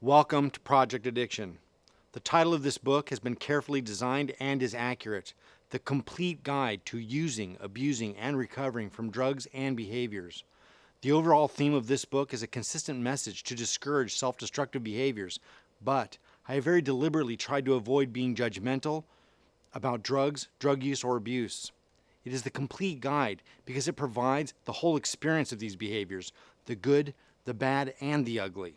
Welcome to Project Addiction. The title of this book has been carefully designed and is accurate. The complete guide to using, abusing, and recovering from drugs and behaviors. The overall theme of this book is a consistent message to discourage self-destructive behaviors, but I have very deliberately tried to avoid being judgmental about drugs, drug use, or abuse. It is the complete guide because it provides the whole experience of these behaviors, the good, the bad, and the ugly.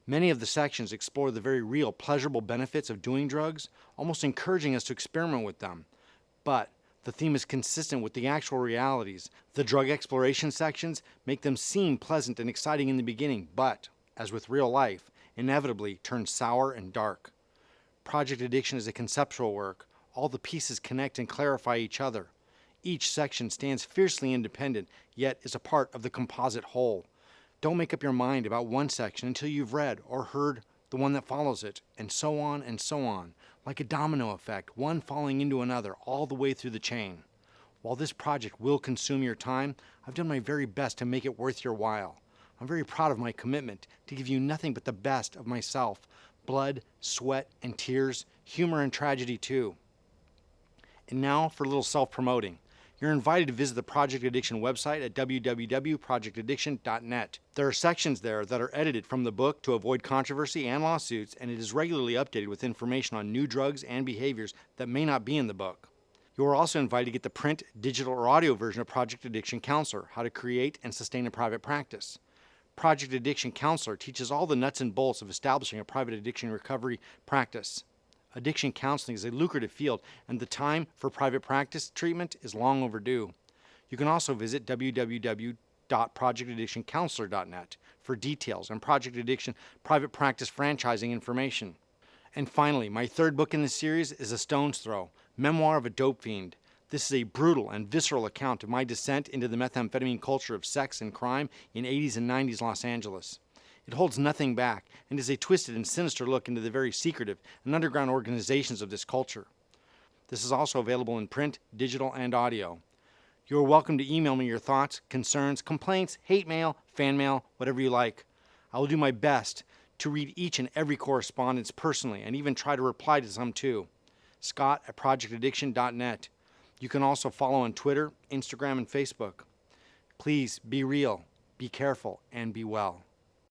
Many of the sections explore the very real, pleasurable benefits of doing drugs, almost encouraging us to experiment with them. But the theme is consistent with the actual realities. The drug exploration sections make them seem pleasant and exciting in the beginning, but, as with real life, inevitably turn sour and dark. Project Addiction is a conceptual work. All the pieces connect and clarify each other. Each section stands fiercely independent, yet is a part of the composite whole. Don't make up your mind about one section until you've read or heard the one that follows it, and so on, like a domino effect, one falling into another all the way through the chain. While this project will consume your time, I've done my very best to make it worth your while. I'm very proud of my commitment to give you nothing but the best of myself, blood, sweat, and tears, humor and tragedy too. And now for a little self-promoting. You're invited to visit the Project Addiction website at www.projectaddiction.net. There are sections there that are edited from the book to avoid controversy and lawsuits, and it is regularly updated with information on new drugs and behaviors that may not be in the book. You are also invited to get the print, digital, or audio version of Project Addiction Counselor, How to Create and Sustain a Private Practice. Project Addiction Counselor teaches all the nuts and bolts of establishing a private addiction recovery practice. Addiction counseling is a lucrative field, and the time for private practice treatment is long overdue. You can also visit www.projectaddictioncounselor.net for details on Project Addiction private practice franchising information. And finally, my third book in this series is A Stone's Throw, Memoir of a Dope Fiend. This is a brutal and visceral account of my descent into the methamphetamine culture of sex and crime in 80s and 90s Los Angeles. It holds nothing back and is a twisted and sinister look into the very secretive and underground organizations of this culture. This is also available in print, digital, and audio. You are welcome to email me your thoughts, concerns, complaints, hate mail, fan mail, whatever you like. I will do my best to read each and every correspondence personally and even try to reply to some too. Scott@projectaddiction.net. You can also follow on Twitter, Instagram, and Facebook. Please be real, be careful, and be well.